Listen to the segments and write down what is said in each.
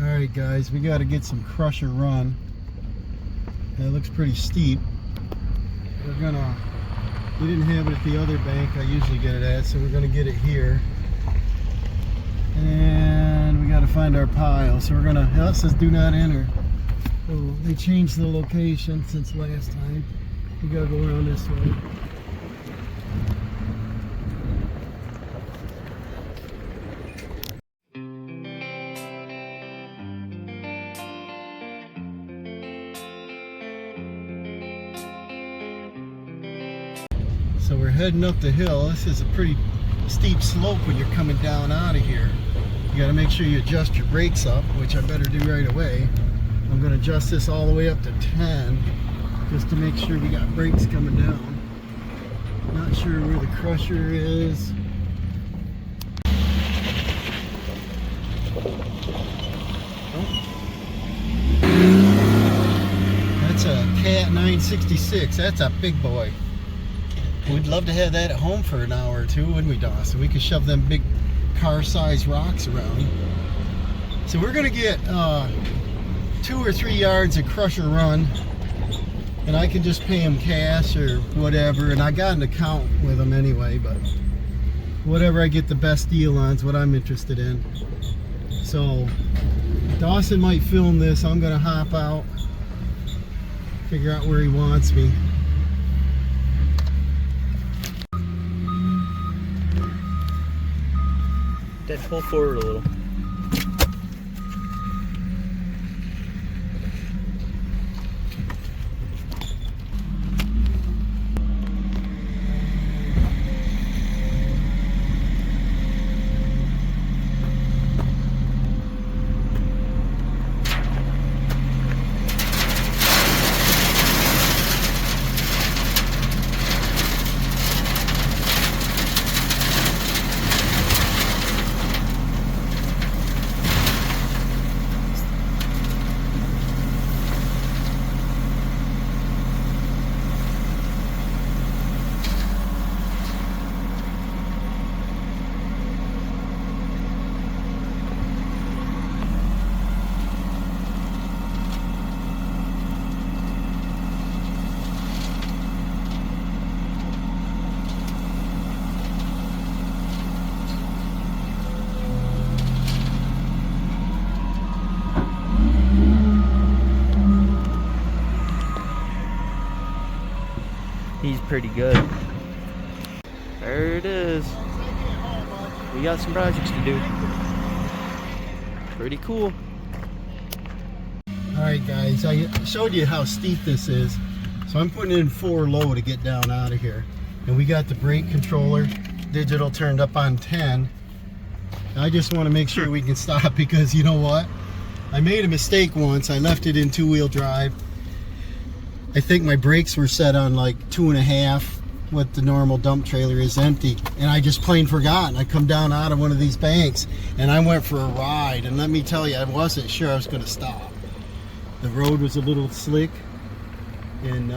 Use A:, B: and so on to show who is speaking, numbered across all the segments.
A: Alright guys, we got to get some Crusher Run. It looks pretty steep. We didn't have it at the other bank I usually get it at, so we're gonna get it here. And we got to find our pile, so we're gonna, it says do not enter. Oh, they changed the location since last time. We gotta go around this way. So we're heading up the hill. This is a pretty steep slope when you're coming down out of here. You got to make sure you adjust your brakes up, which I better do right away. I'm going to adjust this all the way up to 10 just to make sure we got brakes coming down. Not sure where the crusher is. Oh. That's a Cat 966. That's a big boy. We'd love to have that at home for an hour or two, wouldn't we, Dawson? We could shove them big car-sized rocks around. So we're going to get 2 or 3 yards of Crusher Run, and I can just pay him cash or whatever, and I got an account with him anyway, but whatever I get the best deal on is what I'm interested in. So Dawson might film this. I'm going to hop out, figure out where he wants me.
B: Dad, pull forward a little. He's pretty good. There it is. We got some projects to do. Pretty cool.
A: Alright guys, I showed you how steep this is. So I'm putting in 4 low to get down out of here. And we got the brake controller, digital turned up on 10. I just want to make sure we can stop because you know what? I made a mistake once. I left it in 2-wheel drive. I think my brakes were set on like 2.5, what the normal dump trailer is empty, and I just plain forgot. I come down out of one of these banks and I went for a ride, and let me tell you, I wasn't sure I was going to stop. The road was a little slick, and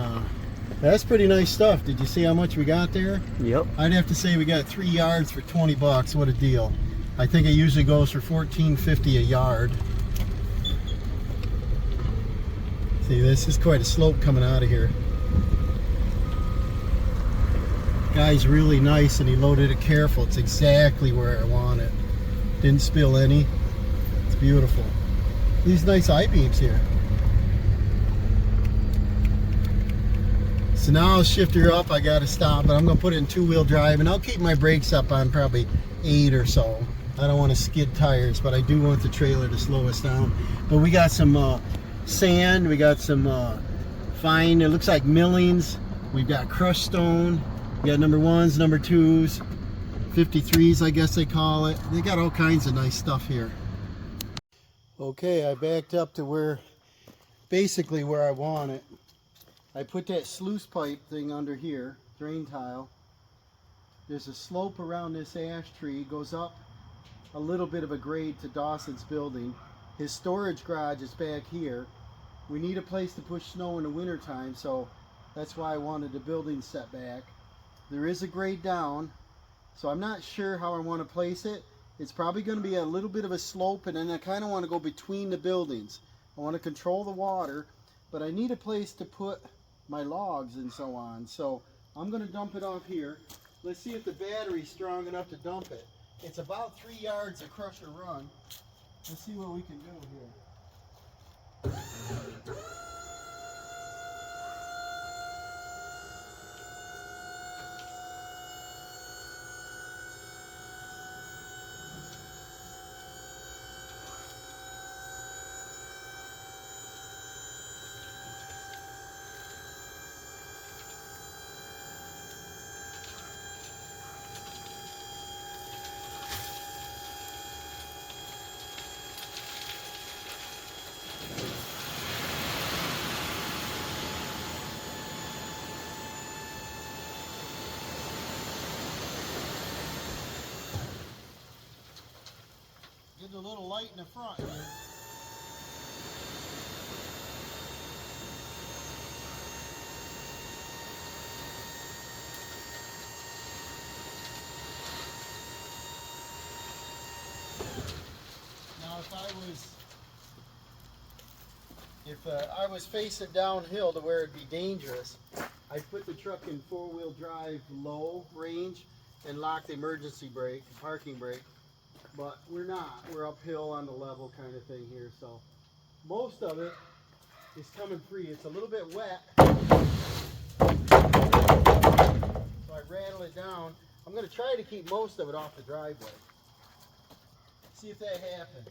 A: that's pretty nice stuff. Did you see how much we got there?
B: Yep.
A: I'd have to say we got 3 yards for 20 bucks. What a deal. I think it usually goes for $14.50 a yard. See, this is quite a slope coming out of here. Guy's really nice, and he loaded it careful. It's exactly where I want it. Didn't spill any. It's beautiful. These nice I-beams here. So now I'll shift her up. I got to stop, but I'm going to put it in 2-wheel drive, and I'll keep my brakes up on probably 8 or so. I don't want to skid tires, but I do want the trailer to slow us down. But we got some sand, we got some fine, it looks like millings, we've got crushed stone, we got number 1s, number 2s, 53s I guess they call it. They got all kinds of nice stuff here. Okay, I backed up to where, basically where I want it. I put that sluice pipe thing under here, drain tile. There's a slope around this ash tree, goes up a little bit of a grade to Dawson's building. His storage garage is back here. We need a place to push snow in the winter time, so that's why I wanted the building set back. There is a grade down, so I'm not sure how I want to place it. It's probably going to be a little bit of a slope, and then I kind of want to go between the buildings. I want to control the water, but I need a place to put my logs and so on. So I'm going to dump it off here. Let's see if the battery's strong enough to dump it. It's about 3 yards of Crusher Run. Let's see what we can do here. Getting a little light in the front here. Now if I was facing downhill to where it'd be dangerous, I'd put the truck in 4-wheel drive low range and lock the emergency brake, parking brake. But we're not. We're uphill on the level kind of thing here. So most of it is coming free. It's a little bit wet. So I rattle it down. I'm going to try to keep most of it off the driveway. See if that happens.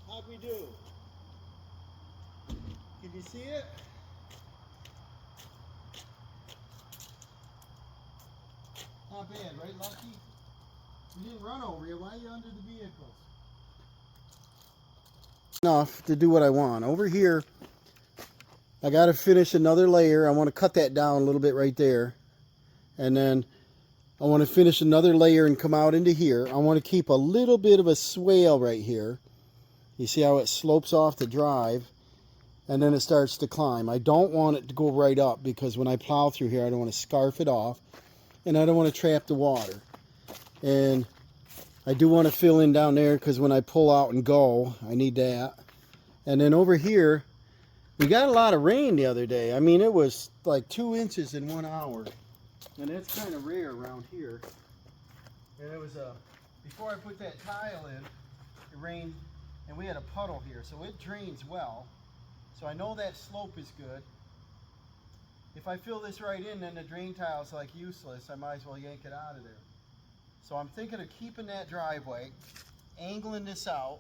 A: How'd we do? Can you see it? Not bad, right, Lucky? We didn't run over you. Why are you under the vehicles? Enough to do what I want. Over here, I got to finish another layer. I want to cut that down a little bit right there. And then I want to finish another layer and come out into here. I want to keep a little bit of a swale right here. You see how it slopes off the drive, and then it starts to climb. I don't want it to go right up because when I plow through here, I don't want to scarf it off, and I don't want to trap the water. And I do want to fill in down there because when I pull out and go, I need that. And then over here, we got a lot of rain the other day. I mean, it was like 2 inches in 1 hour, and that's kind of rare around here. And it was before I put that tile in, it rained. And we had a puddle here, so it drains well. So I know that slope is good. If I fill this right in, then the drain tile's like useless. I might as well yank it out of there. So I'm thinking of keeping that driveway, angling this out,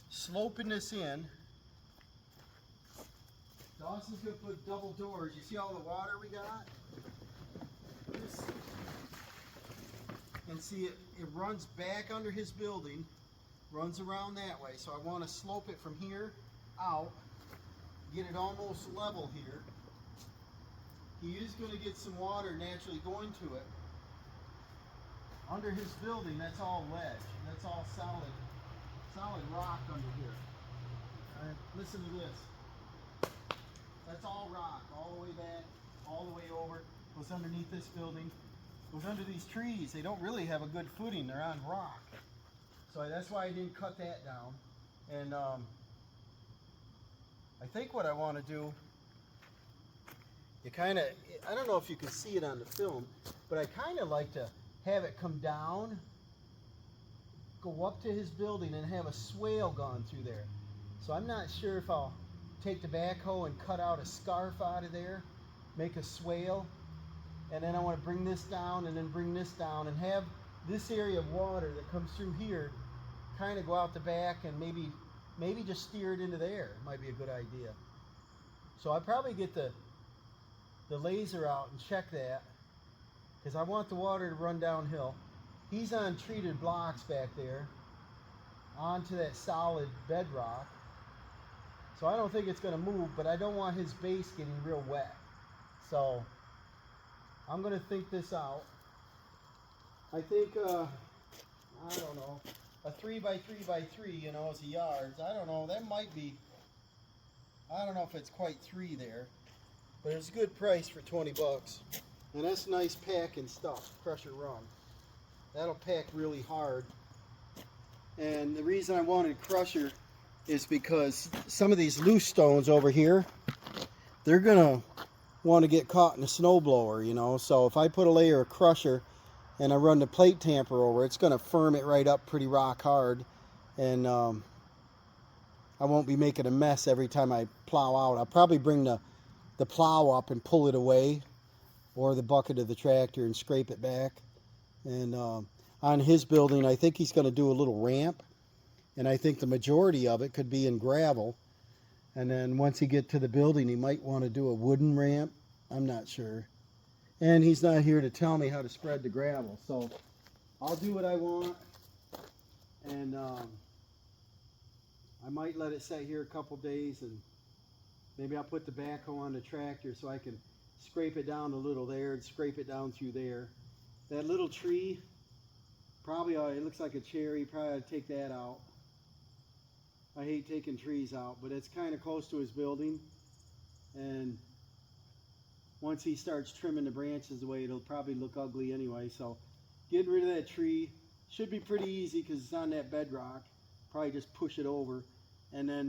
A: sloping this in. Dawson's gonna put double doors. You see all the water we got? And see, it runs back under his building. Runs around that way, so I want to slope it from here out, get it almost level here. He is going to get some water naturally going to it. Under his building, that's all ledge. That's all solid rock under here. All right, listen to this. That's all rock, all the way back, all the way over. Goes underneath this building. Goes under these trees. They don't really have a good footing. They're on rock. So that's why I didn't cut that down. And I think what I want to do, I don't know if you can see it on the film, but I kind of like to have it come down, go up to his building, and have a swale gone through there. So I'm not sure if I'll take the backhoe and cut out a scarf out of there, make a swale, and then I want to bring this down and then bring this down and have this area of water that comes through here kind of go out the back and maybe just steer it into there. Might be a good idea. So I probably get the laser out and check that because I want the water to run downhill. He's on treated blocks back there onto that solid bedrock. So I don't think it's going to move, but I don't want his base getting real wet. So I'm going to think this out. I think, I don't know, a 3x3x3, you know, is a yard. I don't know, that might be, I don't know if it's quite 3 there, but it's a good price for 20 bucks. And that's nice packing stuff, Crusher Run. That'll pack really hard. And the reason I wanted Crusher is because some of these loose stones over here, they're gonna want to get caught in a snowblower, you know. So if I put a layer of Crusher and I run the plate tamper over, it's gonna firm it right up pretty rock hard, and I won't be making a mess every time I plow out. I'll probably bring the plow up and pull it away, or the bucket of the tractor and scrape it back. And on his building, I think he's going to do a little ramp, and I think the majority of it could be in gravel. And then once he get to the building, he might want to do a wooden ramp. I'm not sure. And he's not here to tell me how to spread the gravel, so I'll do what I want. And I might let it sit here a couple days, and maybe I'll put the backhoe on the tractor so I can scrape it down a little there and scrape it down through there. That little tree, probably, it looks like a cherry, probably ought to take that out. I hate taking trees out, but it's kind of close to his building, and once he starts trimming the branches away, it'll probably look ugly anyway. So getting rid of that tree should be pretty easy because it's on that bedrock. Probably just push it over. And then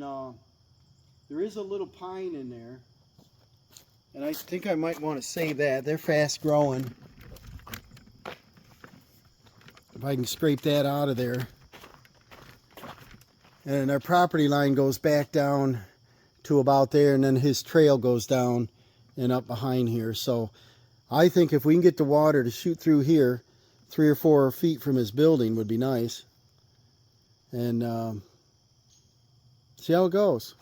A: there is a little pine in there, and I think I might want to save that. They're fast growing. If I can scrape that out of there. And our property line goes back down to about there, and then his trail goes down and up behind here. So I think if we can get the water to shoot through here 3 or 4 feet from his building would be nice. And see how it goes.